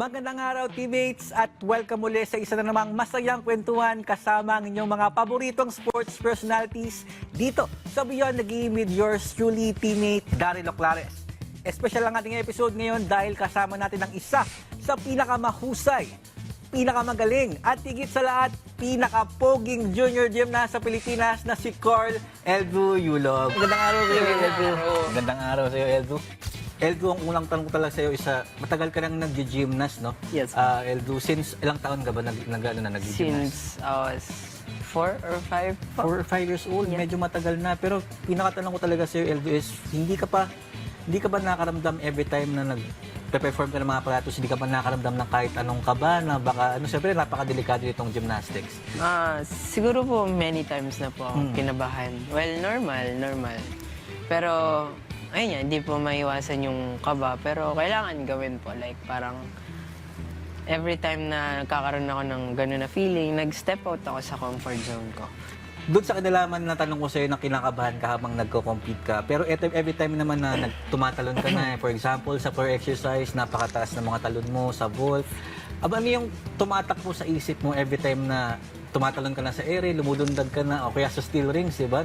Magandang araw, teammates, at welcome muli sa isa na namang masayang kwentuhan kasama ang inyong mga paboritong sports personalities dito sa Beyond the Game with yours truly, teammate Daryl Oclares. Espesyal ang ating episode ngayon dahil kasama natin ang isa sa pinakamahusay, pinakamagaling at higit sa lahat, pinakapoging junior gymnast sa Pilipinas na si Carl Eldru Yulog. Magandang araw sa iyo, Eldru. Magandang araw sa iyo, Eldru. Eldru, ang unang tanong ko talaga sa iyo isa, matagal ka nang nag-gymnast, no? Yes. Eldru, since ilang taon ka ba nag-gymnast? Since I was 4 or 5 po. 4 or 5 years old, Yeah. medyo matagal na. Pero pinakatanong ko talaga sa iyo, Eldru, is hindi ka ba nakaramdam every time na nag-perform ka ng mga aparatos, hindi ka ba nakaramdam ng kahit anong kaba na baka, siyempre napakadelikado itong gymnastics. Siguro po many times na po ako kinabahan. Well, normal. Pero, ayun yan, hindi po maiwasan yung kaba. Pero kailangan gawin po. Like, parang every time na nagkakaroon ako ng gano'n na feeling, nag-step out ako sa comfort zone ko. Doon sa kinalaman na tanong ko sa iyo na kinakabahan ka habang nagko-compete ka. Pero every time naman na tumatalon ka na, for example, sa floor exercise, napakataas ng mga talon mo, sa vault. Ano yung tumatakbo sa isip mo every time na tumatalon ka na sa ere, lumulundag ka na, o kaya sa steel rings, di ba?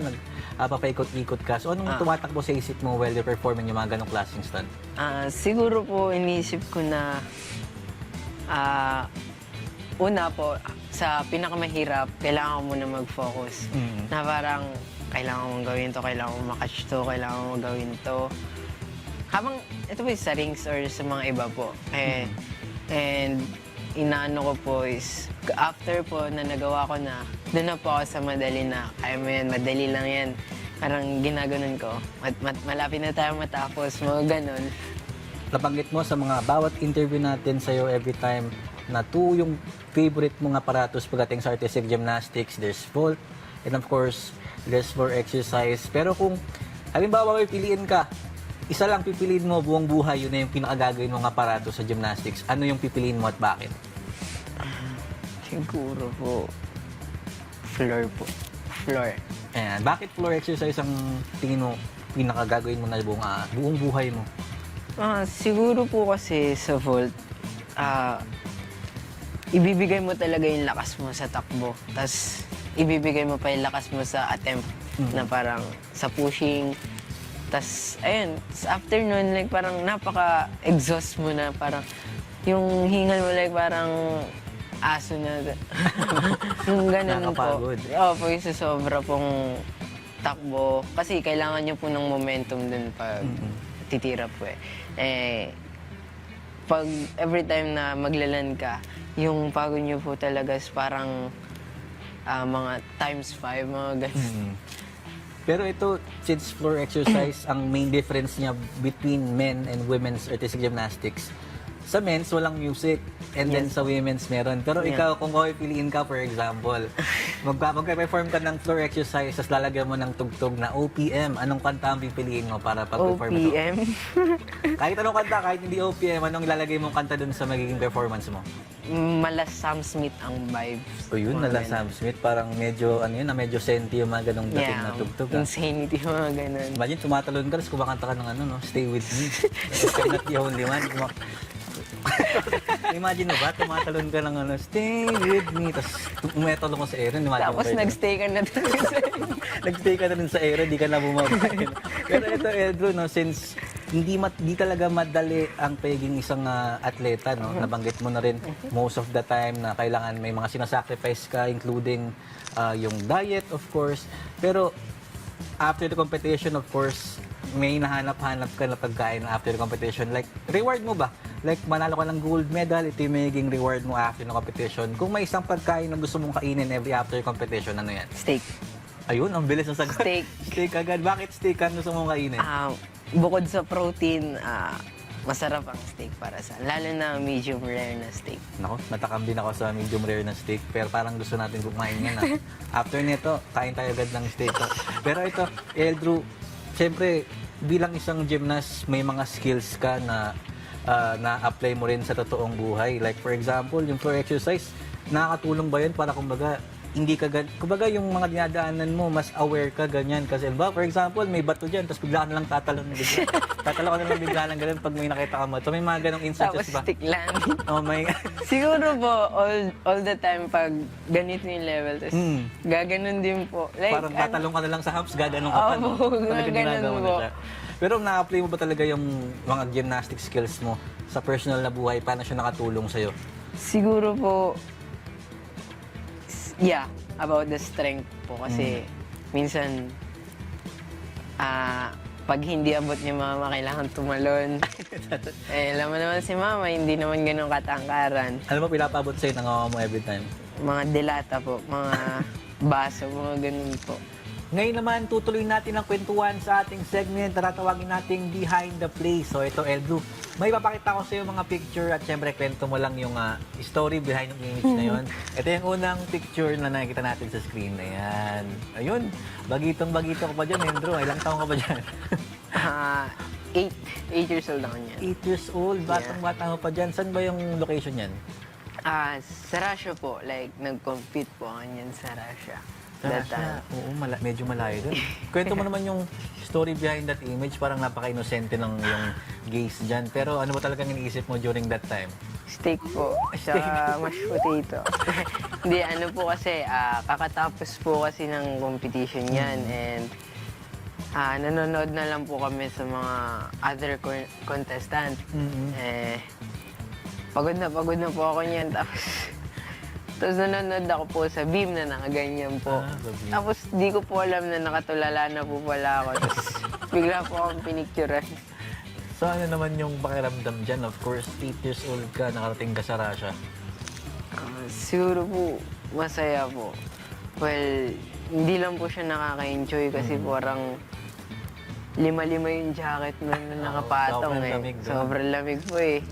Papaikot-ikot ka. So, anong tumatakbo sa isip mo while you're performing yung mga ganong klaseng stunt? Siguro po iniisip ko na una po, sa pinakamahirap, kailangan ko muna mag-focus. Na parang, kailangan mong gawin to, kailangan mong makatch to, kailangan mong gawin to. Habang, ito po sa rings or sa mga iba po. And, inaano ko po is, after po na nagawa ko na, doon na po ako sa madali na, kaya mo yan, madali lang yan. Parang ginaganon ko. Malapit na tayo matapos, mga ganon. Nabanggit mo sa mga bawat interview natin sa'yo every time na yung favorite mong aparatos pagdating sa artistic gymnastics, there's vault, and of course, there's floor exercise. Pero kung, halimbawa may piliin ka, isa lang pipiliin mo buong buhay, yun na yung pinakagagawin mong aparatos sa gymnastics. Ano yung pipiliin mo at bakit? Siguro po, floor po. Floor. Ayan. Bakit floor exercise ang tingin mo pinakagagawin mo na buong buhay mo? Siguro po kasi sa vault, ibibigay mo talaga yung lakas mo sa takbo. Tapos, ibibigay mo pa yung lakas mo sa attempt na parang sa pushing. Tapos, ayun, after nun, like parang napaka-exhaust mo na. Parang, yung hingal mo like parang aso na. Yung ganun po. Nakakapagod. Oo po, yung sobra pong takbo. Kasi kailangan nyo po ng momentum dun pag titira po pag every time na maglalan ka, yung pagod nyo po talaga is parang mga times 5, mga ganun. Pero ito, since floor exercise, ang main difference niya between men and women's artistic gymnastics, sa men's walang music, and then sa women's meron. Pero ikaw, kung piliin ka, for example, magpe-perform ka ng floor exercise, tapos lalagyan mo ng tugtog na OPM, anong kanta ang pipiliin mo para pag-perform ito? OPM? Kahit anong kanta, kahit hindi OPM, anong ilalagay mong kanta dun sa magiging performance mo? Mala Sam Smith ang vibes. O yun, nala Sam Smith, parang medyo, medyo senti yung mga ganong dating na tugtog. Insanity, mga ganun. Imagine, tumatalon ka, tapos kumakanta ka ng Stay With Me. You're not the only one. Imagine mo ba, tumatalon ka ng Stay With Me, tapos umetalo ko sa air. Tapos nag-stay ka na dun sa Nag-stay ka na dun sa air, di ka na bumabalik. Pero ito, Eldru, since hindi talaga madali ang pagiging isang atleta, nabanggit mo na rin most of the time na kailangan may mga sinasacrifice ka, including yung diet, of course. Pero after the competition, of course, may nahanap-hanap ka na pagkain after the competition. Like, reward mo ba? Like, manalo ka ng gold medal, ito yung magiging reward mo after the competition. Kung may isang pagkain na gusto mong kainin every after competition, ano yan? steak. Ayun, ang bilis ng sagot. Steak. Steak agad. Bakit steak ang gusto mong kainin? Bukod sa protein, masarap ang steak para sa, lalo na medium rare na steak. Nako, natakam din ako sa medium rare na steak, pero parang gusto natin kumain yan. After nito, kain tayo agad ng steak. Pero ito, Eldru, siyempre, bilang isang gymnast, may mga skills ka na na-apply mo rin sa totoong buhay. Like for example, yung floor exercise, nakakatulong ba yun para kumbaga hindi ka kumbaga yung mga dinadaanan mo, mas aware ka ganyan. Kasi ba, for example, may bato dyan, tapos bigla ka na lang tatalon bigla. Tatalon ka na lang bigla ng ganun pag may nakita ka mo. So may mga ganong Tapos instances ba? stick land. Oh my Siguro po, all the time pag ganito yung level, tapos gaganon din po. Like, Parang tatalon ka na lang sa humps, gaganong ka pa. No? Oo, Talagang ganun ginagawa mo po. na siya. Pero na-apply mo ba talaga yung mga gymnastic skills mo sa personal na buhay? Paano siya nakatulong sa'yo? siguro po, yeah, about the strength po. Kasi minsan, pag hindi abot ni mama, kailangan tumalon. Alam mo naman si mama, hindi naman ganun katangkaran. Ano ba pinapabot sa'yo ng mama mo every time? Mga delata po, mga baso, mga ganun po. Ngayon naman, tutuloy natin ang kwentuhan sa ating segment na tatawagin nating Behind the Play. So ito, Eldru, may papakita ko sa iyo mga picture at syempre kwento mo lang yung story behind yung image na yon. Ito yung unang picture na nakikita natin sa screen. Ayan. Ayun, bagitong-bagito ko pa dyan, Eldru. Ilang taong ka pa dyan? 8 years old ako niyan. 8 years old, batang-bata mo pa dyan. Saan ba yung location yan? Sa Russia po, like, nag-compete po ako niyan sa Russia. That Siya. time. Oo, medyo malayo dun. Kwento mo naman yung story behind that image. Parang napaka-inosente ng yung gaze dyan. Pero ano ba talagang iniisip mo during that time? Steak po, sa mashed potato. Hindi, ano po kasi, kakatapos po kasi ng competition yan. And nanonood na lang po kami sa mga other contestant. Pagod na po ako niyan. Tapos nanonood ako po sa beam na nakaganyan po. Sa beam. Tapos di ko po alam na nakatulala na po pala ako. Tapos bigla po akong pinicturean. So ano naman yung pakiramdam dyan? Of course, 8 years old ka, nakarating ka sa Russia. Siguro po, masaya po. Well, hindi lang po siya nakaka-enjoy kasi parang lima-lima yung jacket na nakapatong sobrang lamig doon. Sobrang lamig po eh.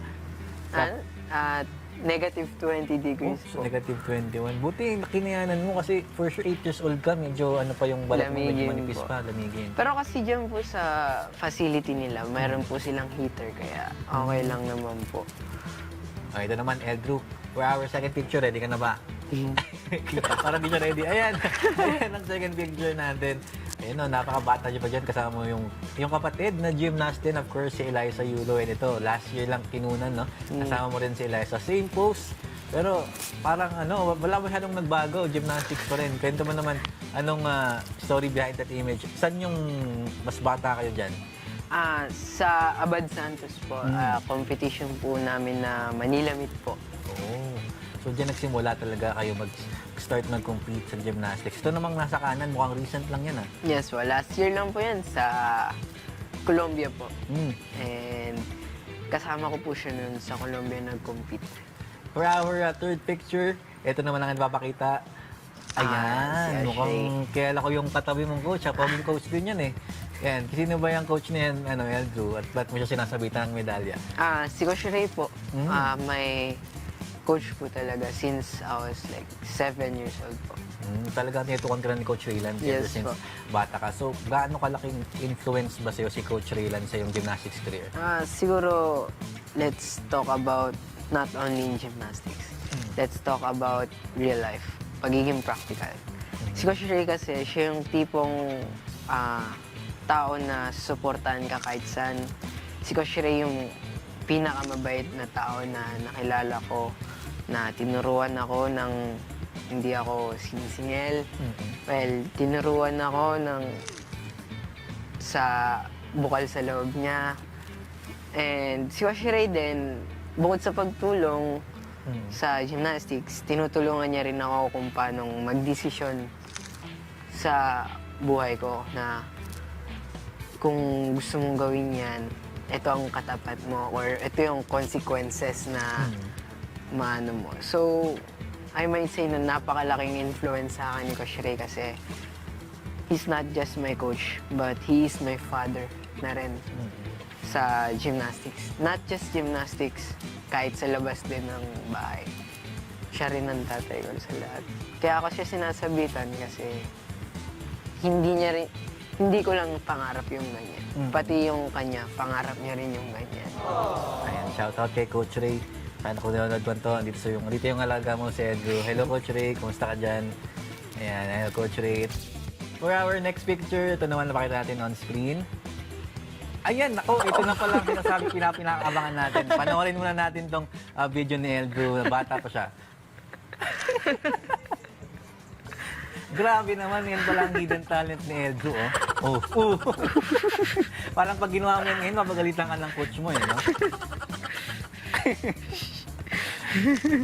At negative 20 degrees po. Negative 21. Buti kinayanan mo kasi for sure 8 years old ka, medyo ano pa yung balat mo, medyo Lamigin manipis po. pa, lamigin. Pero kasi dyan po sa facility nila, mayroon po silang heater kaya okay lang naman po. Okay, ito naman, Eldru. For our second picture, ready ka na ba? Parang di siya ready. Ayan. Ayan ang second picture natin. Ayun o, napakabata niyo pa dyan. Kasama mo yung kapatid na gymnast din, of course, si Eliza Yulo. And ito, last year lang kinunan, no? Kasama mo rin si Eliza. Same pose. Pero parang wala masyadong nagbago. Gymnastics pa rin. Kwento mo naman, anong story behind that image? Saan yung mas bata kayo dyan? Sa Abad Santos po, competition po namin na Manila Meet po. Oh. So diyan nagsimula talaga kayo mag-start mag-compete sa gymnastics. Ito namang nasa kanan, mukhang recent lang yan Yes po, last year lang po yan sa Colombia po. Mm. And kasama ko po siya nun sa Colombia nag-compete. For our third picture, ito naman ang ipapakita. Ayan, si Ashley. mukhang kilala ko yung katabi mong coach. Poging coach din yan eh. Yan, sino ba yung coach na yan, Eldru? At ba't mo siya sinasabitan ng medalya? Si Coach Ray po, may coach po talaga since I was like 7 years old po. Talaga tinutukan ka na ni Coach Raylan ever Yes since po. bata ka. So, gaano kalaking influence ba sa'yo si Coach Raylan sa iyong gymnastics career? Siguro, let's talk about not only in gymnastics. Let's talk about real life, pagiging practical. Si Coach Ray kasi, siya yung tipong tao na suportahan ka kahit saan. Si Coach Ray yung pinakamabait na tao na nakilala ko, na tinuruan ako ng hindi ako sinisingil. Well, tinuruan ako sa bukal sa loob niya. And si Coach Ray din, bukod sa pagtulong sa gymnastics, tinutulungan niya rin ako kung paano magdesisyon sa buhay ko na kung gusto mong gawin yan, ito ang katapat mo or ito yung consequences na maano mo. So, I might say na napakalaking influence sa akin ni Coach Ray kasi he's not just my coach, but he is my father na rin sa gymnastics. Not just gymnastics, kahit sa labas din ng bahay. Siya rin ang tatay ko sa lahat. Kaya ako siya sinasabitan kasi hindi ko lang pangarap yung ganyan. Pati yung kanya, pangarap niya rin yung ganyan. Ayan, shoutout kay Coach Ray. Sana kung nanonood mo to, dito yung alaga mo si Eldru. Hello Coach Ray, kumusta ka dyan? Ayan, Coach Ray. For our next picture, ito naman napakita natin on screen. Ayan, ako, ito na pala ang sinasabi pinakaabangan natin. Panoorin muna natin tong video ni Eldrew, bata pa siya. Grabe naman, yan pala ang hidden talent ni Eldrew, oh. Oh. Parang pag ginawa mo yan ngayon, mapagalitan ka ng coach mo, no?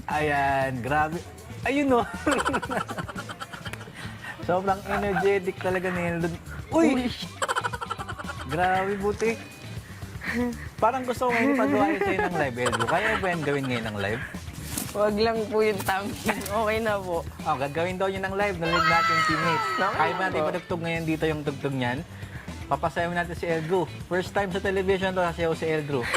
Ayan, grabe. Ayun, no? Sobrang energetic talaga ni Eldrew. Uy! Grabe, buti. Parang gusto ko ngayon pagawain sa'yo ng live, Eldrew. Kaya ba yan gawin ngayon ng live? Wag lang po yung thumbnail. Okay na po. Oh, gagawin daw yun ng live. Nalive natin yung teammates. Naman Kaya ba natin po. padugtog ngayon dito yung tugtog niyan? Papasayaw natin si Eldrew. First time sa television to sasayaw si Eldrew.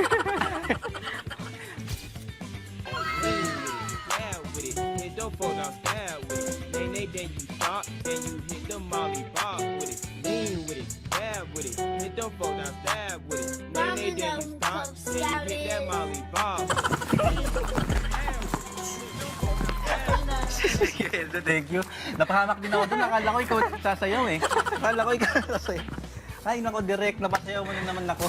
Stab with it, hit the phone now, stab with it. Then you stop, then you hit the molly bob with it. Lean with it, stab with it, hit the phone now, stab with it. Then you stop, then you hit that molly bob. Sige, Eldrew, thank you. Napahamak din ako doon. Akala ko ikaw sasayaw eh. Akala ko ikaw sasayaw. Ay, nako, direct. Napasayaw mo na naman ako.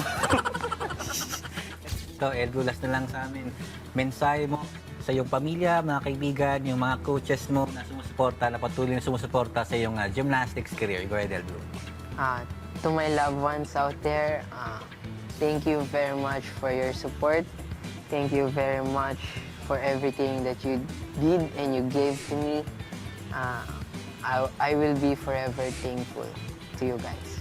Ito, Eldrew, last na lang sa amin. Mensahe mo sa iyong pamilya, mga kaibigan, yung mga coaches mo na sumusuporta, na patuloy na sumusuporta sa iyong gymnastics career. Go ahead, Eldrew. To my loved ones out there, thank you very much for your support. Thank you very much for everything that you did and you gave to me. I will be forever thankful to you guys.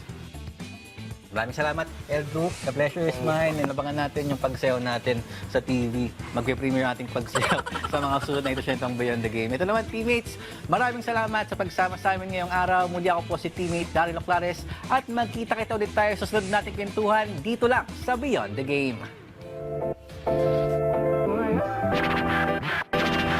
Maraming salamat, Eldrew. The pleasure is mine. Inabangan natin yung pagsayaw natin sa TV. Magpe-premiere ating pagsayaw sa mga susunod na ito siyentong Beyond the Game. Ito naman, teammates, maraming salamat sa pagsama sa amin ngayong araw. Muli ako po si teammate Daryl Oclares at magkita-kita ulit tayo sa susunod nating kwentuhan dito lang sa Beyond the Game.